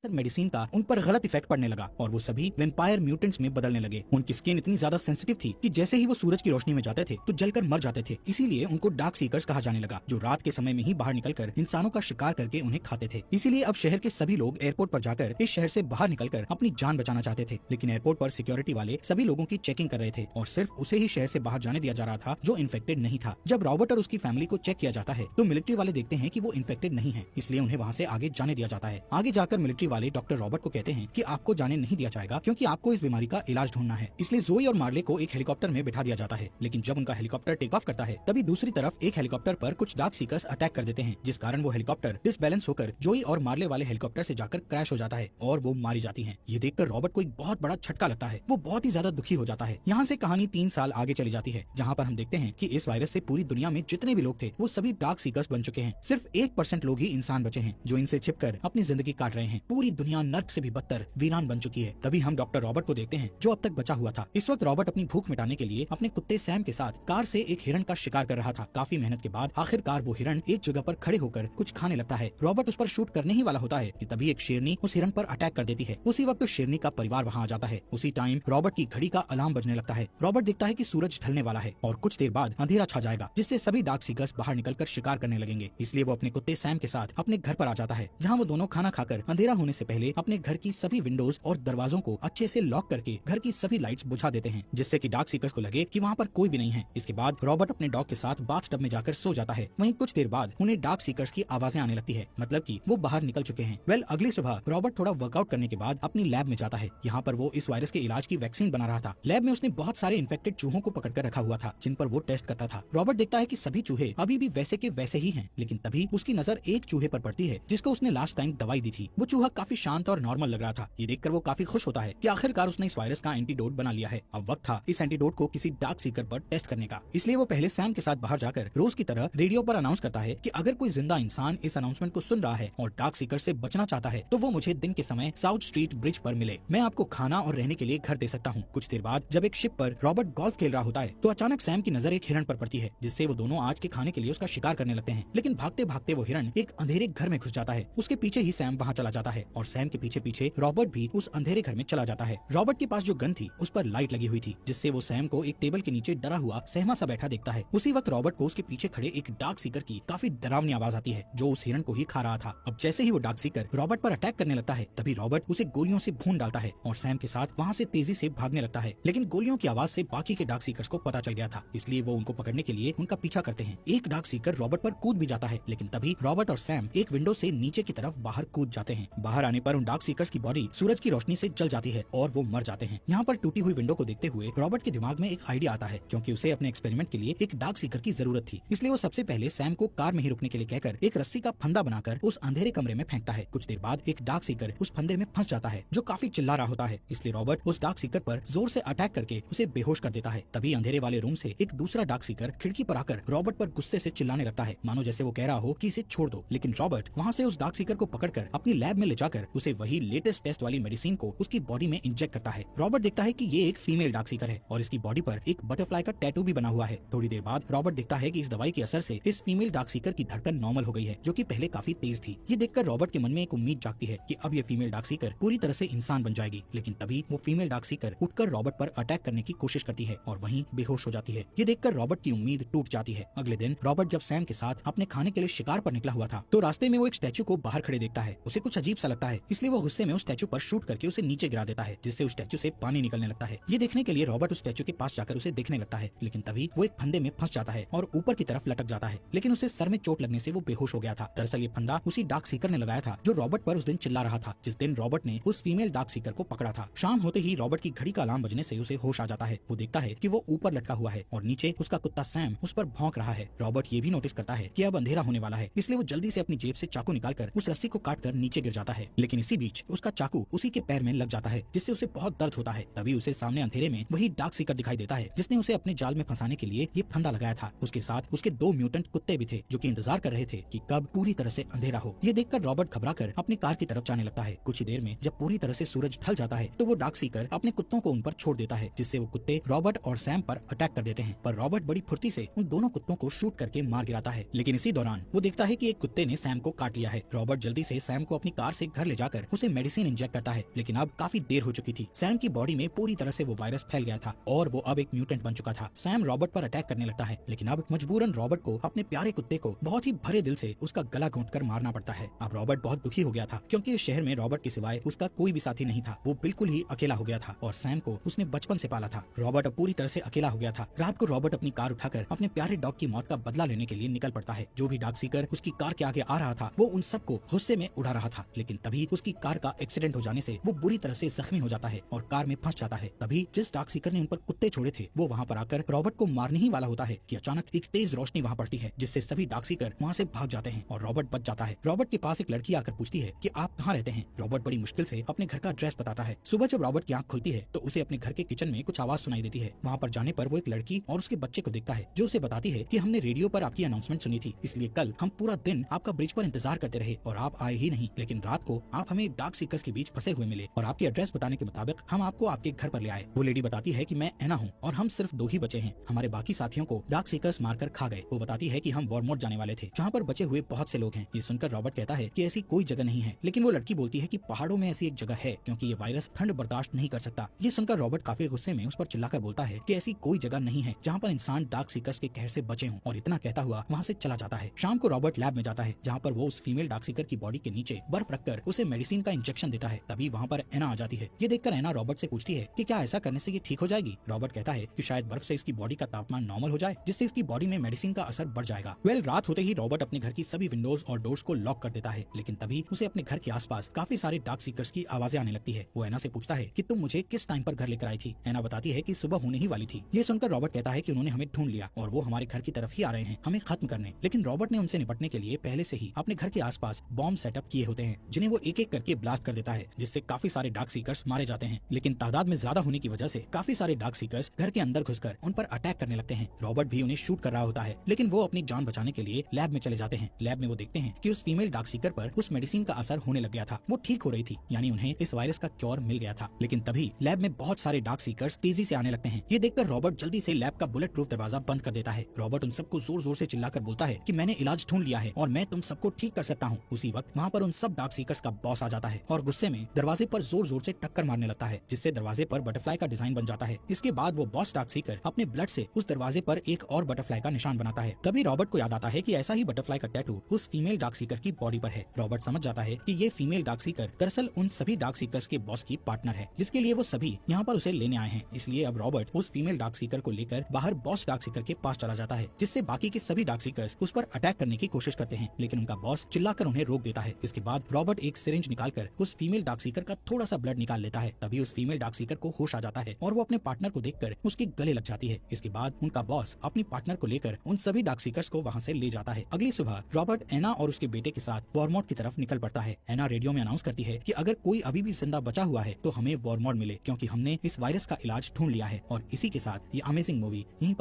Medicine का उन पर गलत इफेक्ट पड़ने लगा और वो सभी वेम्पायर म्यूटेंट्स में बदलने लगे। उनकी स्किन इतनी ज्यादा सेंसिटिव थी कि जैसे ही वो सूरज की रोशनी में जाते थे तो जलकर मर जाते थे। इसीलिए उनको डार्क सीकर्स कहा जाने लगा, जो रात के समय में ही बाहर निकलकर इंसानों का शिकार करके उन्हें खाते थे। इसीलिए अब शहर के सभी लोग एयरपोर्ट पर जाकर इस शहर से बाहर निकलकर अपनी जान बचाना चाहते थे, लेकिन एयरपोर्ट पर सिक्योरिटी वाले सभी लोगों की चेकिंग कर रहे थे और सिर्फ उसे ही शहर से बाहर जाने दिया जा रहा था जो इन्फेक्टेड नहीं था। जब रॉबर्ट और उसकी फैमिली को चेक किया जाता है तो मिलिट्री वाले देखते हैं कि वो इन्फेक्टेड नहीं है, इसलिए उन्हें वहाँ से आगे जाने दिया जाता है। आगे जाकर मिलिट्री वाले डॉक्टर रॉबर्ट को कहते हैं कि आपको जाने नहीं दिया जाएगा क्योंकि आपको इस बीमारी का इलाज ढूंढना है। इसलिए जोई और मार्ले को एक हेलीकॉप्टर में बिठा दिया जाता है, लेकिन जब उनका हेलीकॉप्टर टेक ऑफ करता है तभी दूसरी तरफ एक हेलीकॉप्टर पर कुछ डार्क सीकर्स अटैक कर देते हैं, जिस कारण वो हेलीकॉप्टर डिसबैलेंस होकर जोई और मार्ले वाले हेलीकॉप्टर से जाकर क्रैश हो जाता है और वो मारी जाती हैं। ये देखकर रॉबर्ट को एक बहुत बड़ा झटका लगता है, वो बहुत ही ज्यादा दुखी हो जाता है। यहाँ से कहानी 3 साल आगे चली जाती है, जहाँ पर हम देखते हैं कि इस वायरस से पूरी दुनिया में जितने भी लोग थे वो सभी डार्क सीकर्स बन चुके हैं। सिर्फ 1% लोग ही इंसान बचे हैं जो इनसे छिपकर अपनी जिंदगी काट रहे हैं। पूरी दुनिया नर्क से भी बदतर वीरान बन चुकी है। तभी हम डॉक्टर रॉबर्ट को देखते हैं जो अब तक बचा हुआ था। इस वक्त रॉबर्ट अपनी भूख मिटाने के लिए अपने कुत्ते सैम के साथ कार से एक हिरण का शिकार कर रहा था। काफी मेहनत के बाद आखिरकार वो हिरण एक जगह पर खड़े होकर कुछ खाने लगता है। रॉबर्ट उस पर शूट करने ही वाला होता है कि तभी एक शेरनी उस हिरण पर अटैक कर देती है। उसी वक्त उस शेरनी का परिवार वहाँ आ जाता है। उसी टाइम रॉबर्ट की घड़ी का अलार्म बजने लगता है। रॉबर्ट देखता है कि सूरज ढलने वाला है और कुछ देर बाद अंधेरा छा जाएगा, जिससे सभी डार्क सीकर्स बाहर निकलकर शिकार करने लगेंगे। इसलिए वो अपने कुत्ते सैम के साथ अपने घर पर आ जाता है, जहाँ वो दोनों खाना खाकर अंधेरा होने से पहले अपने घर की सभी विंडोज और दरवाजों को अच्छे से लॉक करके घर की सभी लाइट्स बुझा देते हैं, जिससे कि डार्क सीकर्स को लगे कि वहाँ पर कोई भी नहीं है। इसके बाद रॉबर्ट अपने डॉग के साथ बाथटब में जाकर सो जाता है। वहीं कुछ देर बाद उन्हें डार्क सीकर्स की आवाजें आने लगती है, मतलब कि वो बाहर निकल चुके हैं। अगली सुबह रॉबर्ट थोड़ा वर्कआउट करने के बाद अपनी लैब में जाता है। यहाँ पर वो इस वायरस के इलाज की वैक्सीन बना रहा था। लैब में उसने बहुत सारे इन्फेक्टेड चूहों को पकड़ कर रखा हुआ था, जिन पर वो टेस्ट करता था। रॉबर्ट देखता है कि सभी चूहे अभी भी वैसे के वैसे ही हैं, लेकिन तभी उसकी नजर एक चूहे पर पड़ती है जिसको उसने लास्ट टाइम दवाई दी थी। वो चूहा काफी शांत और नॉर्मल लग रहा था। ये देखकर वो काफी खुश होता है कि आखिरकार उसने इस वायरस का एंटीडोट बना लिया है। अब वक्त था इस एंटीडोट को किसी डार्क सीकर पर टेस्ट करने का। इसलिए वो पहले सैम के साथ बाहर जाकर रोज की तरह रेडियो पर अनाउंस करता है कि अगर कोई जिंदा इंसान इस अनाउंसमेंट को सुन रहा है और डार्क सीकर से बचना चाहता है तो वो मुझे दिन के समय साउथ स्ट्रीट ब्रिज पर मिले। मैं आपको खाना और रहने के लिए घर दे सकता हूँ। कुछ देर बाद जब एक शिप पर रॉबर्ट गोल्फ खेल रहा होता है तो अचानक सैम की नजर एक हिरण पर पड़ती है, जिससे वो दोनों आज के खाने के लिए उसका शिकार करने लगते हैं। लेकिन भागते भागते वो हिरण एक अंधेरे घर में घुस जाता है। उसके पीछे ही सैम वहाँ चला जाता है और सैम के पीछे पीछे रॉबर्ट भी उस अंधेरे घर में चला जाता है। रॉबर्ट के पास जो गन थी उस पर लाइट लगी हुई थी, जिससे वो सैम को एक टेबल के नीचे डरा हुआ सहमा सा बैठा देखता है। उसी वक्त रॉबर्ट को उसके पीछे खड़े एक डार्क सीकर की काफी डरावनी आवाज आती है, जो उस हिरण को ही खा रहा था। अब जैसे ही वो डार्क सीकर रॉबर्ट पर अटैक करने लगता है तभी रॉबर्ट उसे गोलियों से भून डालता है और सैम के साथ वहाँ से तेजी से भागने लगता है। लेकिन गोलियों की आवाज से बाकी के डार्क सीकर्स को पता चल गया था, इसलिए वो उनको पकड़ने के लिए उनका पीछा करते हैं। एक डार्क सीकर रॉबर्ट पर कूद भी जाता है, लेकिन तभी रॉबर्ट और सैम एक विंडो से नीचे की तरफ बाहर कूद जाते हैं। बाहर आने पर उन डार्क सीकर्स की बॉडी सूरज की रोशनी से जल जाती है और वो मर जाते हैं। यहाँ पर टूटी हुई विंडो को देखते हुए रॉबर्ट के दिमाग में एक आइडिया आता है, क्योंकि उसे अपने एक्सपेरिमेंट के लिए एक डार्क सीकर की जरूरत थी। इसलिए वो सबसे पहले सैम को कार में ही रुकने के लिए कहकर एक रस्सी का फंदा बनाकर उस अंधेरे कमरे में फेंकता है। कुछ देर बाद एक डार्क सीकर उस फंदे में फंस जाता है, जो काफी चिल्ला रहा होता है। इसलिए रॉबर्ट उस डार्क सीकर पर जोर से अटैक करके उसे बेहोश कर देता है। तभी अंधेरे वाले रूम से एक दूसरा डार्क सीकर खिड़की पर आकर रॉबर्ट पर गुस्से से चिल्लाने लगता है, मानो जैसे वो कह रहा हो कि इसे छोड़ दो। लेकिन रॉबर्ट वहाँ से उस डार्क सीकर को पकड़कर अपनी लैब में ले जाकर उसे वही लेटेस्ट टेस्ट वाली मेडिसिन को उसकी बॉडी में इंजेक्ट करता है। रॉबर्ट देखता है कि ये एक फीमेल डार्क सीकर है और इसकी बॉडी पर एक बटरफ्लाई का टैटू भी बना हुआ है। थोड़ी देर बाद रॉबर्ट देखता है कि इस दवाई के असर से इस फीमेल डार्क सीकर की धड़कन नॉर्मल हो गई है, जो कि पहले काफी तेज थी। ये देखकर रॉबर्ट के मन में एक उम्मीद जागती है कि अब ये फीमेल डार्क सीकर पूरी तरह से इंसान बन जाएगी। लेकिन तभी वो फीमेल डार्क सीकर उठकर रॉबर्ट पर अटैक करने की कोशिश करती है और वहीं बेहोश हो जाती है। ये देखकर रॉबर्ट की उम्मीद टूट जाती है। अगले दिन रॉबर्ट जब सैम के साथ अपने खाने के लिए शिकार पर निकला हुआ था तो रास्ते में वो एक स्टैचू को बाहर खड़े देखता है। उसे कुछ अजीब सा लगता है, इसलिए वो गुस्से में उस स्टैचू पर शूट करके उसे नीचे गिरा देता है, जिससे उस स्टैचू से पानी निकलने लगता है। ये देखने के लिए रॉबर्ट उस स्टैचू के पास जाकर उसे देखने लगता है, लेकिन तभी वो एक फंदे में फंस जाता है और ऊपर की तरफ लटक जाता है। लेकिन उसे सर में चोट लगने से वो बेहोश हो गया था। दरअसल ये फंदा उसी डार्क सीकर ने लगाया था जो रॉबर्ट पर उस दिन चिल्ला रहा था, जिस दिन रॉबर्ट ने उस फीमेल डार्क सीकर को पकड़ा था। शाम होते ही रॉबर्ट की घड़ी का अलार्म बजने से उसे होश आ जाता है। वो देखता है कि वो ऊपर लटका हुआ है और नीचे उसका कुत्ता सैम उस पर भौंक रहा है। रॉबर्ट ये भी नोटिस करता है कि अब अंधेरा होने वाला है, इसलिए वो जल्दी से अपनी जेब से चाकू निकालकर उस रस्सी को काटकर नीचे गिर जाता है। लेकिन इसी बीच उसका चाकू उसी के पैर में लग जाता है, जिससे उसे बहुत दर्द होता है। तभी उसे सामने अंधेरे में वही डार्क सीकर दिखाई देता है जिसने उसे अपने जाल में फंसाने के लिए ये फंदा लगाया था। उसके साथ उसके 2 म्यूटेंट कुत्ते भी थे जो कि इंतजार कर रहे थे कि कब पूरी तरह से अंधेरा हो। ये देखकर रॉबर्ट घबराकर अपनी कार की तरफ जाने लगता है। कुछ ही देर में जब पूरी तरह से सूरज ढल जाता है तो वो डार्क सीकर अपने कुत्तों को उन पर छोड़ देता है, जिससे वो कुत्ते रॉबर्ट और सैम पर अटैक कर देते हैं। पर रॉबर्ट बड़ी फुर्ती से उन दोनों कुत्तों को शूट करके मार गिराता है। लेकिन इसी दौरान वो देखता है कि एक कुत्ते ने सैम को काट लिया है। रॉबर्ट जल्दी से सैम को अपनी कार से घर ले जाकर उसे मेडिसिन इंजेक्ट करता है, लेकिन अब काफी देर हो चुकी थी। सैम की बॉडी में पूरी तरह से वो वायरस फैल गया था और वो अब एक म्यूटेंट बन चुका था। सैम रॉबर्ट पर अटैक करने लगता है, लेकिन अब मजबूरन रॉबर्ट को अपने प्यारे कुत्ते को बहुत ही भरे दिल से उसका गला घोंटकर मारना पड़ता है। अब रॉबर्ट बहुत दुखी हो गया था क्योंकि इस शहर में रॉबर्ट के सिवाय उसका कोई भी साथी नहीं था। वो बिल्कुल ही अकेला हो गया था और सैम को उसने बचपन से पाला था। रॉबर्ट अब पूरी तरह से अकेला हो गया था। रात को रॉबर्ट अपनी कार उठाकर अपने प्यारे डॉग की मौत का बदला लेने के लिए निकल पड़ता है। जो भी डार्क सीकर उसकी कार के आगे आ रहा था वो उन सबको गुस्से में उड़ा रहा था, लेकिन तभी उसकी कार का एक्सीडेंट हो जाने से वो बुरी तरह से जख्मी हो जाता है और कार में फंस जाता है। तभी जिस डार्क सीकर ने उन पर कुत्ते छोड़े थे वो वहाँ पर आकर रॉबर्ट को मारने ही वाला होता है कि अचानक एक तेज रोशनी वहाँ पड़ती है, जिससे सभी डार्क सीकर वहाँ से भाग जाते हैं और रॉबर्ट बच जाता है। रॉबर्ट के पास एक लड़की आकर पूछती है कि आप कहाँ रहते हैं। रॉबर्ट बड़ी मुश्किल से अपने घर का एड्रेस बताता है। सुबह जब रॉबर्ट की आंख खुलती है तो उसे अपने घर के किचन में कुछ आवाज सुनाई देती है। वहाँ पर जाने पर वो एक लड़की और उसके बच्चे को देखता है जो उसे बताती है कि हमने रेडियो पर आपकी अनाउंसमेंट सुनी थी, इसलिए कल हम पूरा दिन आपका ब्रिज पर इंतजार करते रहे और आप आए ही नहीं, लेकिन रात को आप हमें डार्क सीकर्स के बीच फंसे हुए मिले और आपके एड्रेस बताने के मुताबिक हम आपको आपके घर पर ले आए। वो लेडी बताती है कि मैं एना हूँ और हम सिर्फ 2 ही बचे हैं, हमारे बाकी साथियों को डार्क सीकर्स मारकर खा गए। वो बताती है कि हम वॉरमोट जाने वाले थे जहाँ पर बचे हुए बहुत से लोग हैं। ये सुनकर रॉबर्ट कहता है कि ऐसी कोई जगह नहीं है, लेकिन वो लड़की बोलती है कि पहाड़ों में ऐसी एक जगह है क्योंकि ये वायरस ठंड बर्दाश्त नहीं कर सकता। ये सुनकर रॉबर्ट काफी गुस्से में उस पर चिल्लाकर बोलता है कि ऐसी कोई जगह नहीं है जहाँ पर इंसान डार्क सीकर्स के कहर से बचे हों, और इतना कहता हुआ वहाँ से चला जाता है। शाम को रॉबर्ट लैब में जाता है जहाँ पर वो उस फीमेल डार्क सीकर की बॉडी के नीचे बर्फ रखकर उसे मेडिसिन का इंजेक्शन देता है। तभी वहाँ पर एना आ जाती है। ये देखकर एना रॉबर्ट से पूछती है कि क्या ऐसा करने से ये ठीक हो जाएगी। रॉबर्ट कहता है कि शायद बर्फ से इसकी बॉडी का तापमान नॉर्मल हो जाए, जिससे इसकी बॉडी में मेडिसिन का असर बढ़ जाएगा। रात होते ही रॉबर्ट अपने घर की सभी विंडोज और डोर्स को लॉक कर देता है, लेकिन तभी उसे अपने घर के आसपास काफी सारे डार्क सीकर्स की आवाजें आने लगती है। वो एना से पूछता है कि तुम मुझे किस टाइम पर घर लेकर आई थी। एना बताती है कि सुबह होने ही वाली थी। ये सुनकर रॉबर्ट कहता है कि उन्होंने हमें ढूंढ लिया और वो हमारे घर की तरफ ही आ रहे हैं हमें खत्म करने। लेकिन रॉबर्ट ने उनसे निपटने के लिए पहले से ही अपने घर के आसपास बॉम्ब सेटअप किए होते हैं, जिन्हें वो एक एक करके ब्लास्ट कर देता है, जिससे काफी सारे डार्क सीकर्स मारे जाते हैं। लेकिन तादाद में ज्यादा होने की वजह से काफी सारे डार्क सीकर्स घर के अंदर घुसकर उन पर अटैक करने लगते हैं। रॉबर्ट भी उन्हें शूट कर रहा होता है, लेकिन वो अपनी जान बचाने के लिए लैब में चले जाते हैं। लैब में वो देखते हैं कि उस फीमेल डार्क सीकर पर उस मेडिसिन का असर होने लग गया था, वो ठीक हो रही थी, यानी उन्हें इस वायरस का क्योर मिल गया था। लेकिन तभी लैब में बहुत सारे डार्क सीकर्स तेजी से आने लगते हैं। ये देखकर रॉबर्ट जल्दी से लैब का बुलेट प्रूफ दरवाजा बंद कर देता है। रॉबर्ट उन सबको जोर जोर से चिल्लाकर बोलता है कि मैंने इलाज ढूंढ लिया है और मैं तुम सबको ठीक कर सकता हूँ। उसी वक्त वहाँ पर उन सब डार्क सीकर्स का बॉस आ जाता है और गुस्से में दरवाजे पर जोर जोर से टक्कर मारने लगता है, जिससे दरवाजे पर बटरफ्लाई का डिजाइन बन जाता है। इसके बाद वो बॉस डार्क सीकर अपने ब्लड से उस दरवाजे पर एक और बटरफ्लाई का निशान बनाता है। तभी रॉबर्ट को याद आता है कि ऐसा ही बटरफ्लाई का टैटू उस फीमेल डार्क सीकर की बॉडी पर है। रॉबर्ट समझ जाता है कि ये फीमेल डार्क सीकर दरअसल उन सभी डार्क सीकर्स के बॉस की पार्टनर है, जिसके लिए वो सभी यहाँ पर उसे लेने आए हैं। इसलिए अब रॉबर्ट उस फीमेल डार्क सीकर को लेकर बाहर बॉस डार्क सीकर के पास चला जाता है, जिससे बाकी के सभी डार्क सीकर्स उस पर अटैक करने की कोशिश करते हैं, लेकिन उनका बॉस चिल्लाकर उन्हें रोक देता है। इसके बाद रॉबर्ट एक सिरिंज निकालकर उस फीमेल डार्क सीकर का थोड़ा सा ब्लड निकाल लेता है। तभी उस फीमेल डार्क सीकर को होश आ जाता है और वो अपने पार्टनर को देखकर उसके गले लग जाती है। इसके बाद उनका बॉस अपनी पार्टनर को लेकर उन सभी डार्क सीकर्स को वहाँ से ले जाता है। अगली सुबह रॉबर्ट एना और उसके बेटे के साथ वॉरमोट की तरफ निकल पड़ता है। एना रेडियो में अनाउंस करती है कि अगर कोई अभी भी जिंदा बचा हुआ है तो हमें वॉरमोट मिले, क्योंकि हमने इस वायरस का इलाज ढूंढ लिया है। और इसी के साथ ये अमेजिंग मूवी यहीं पर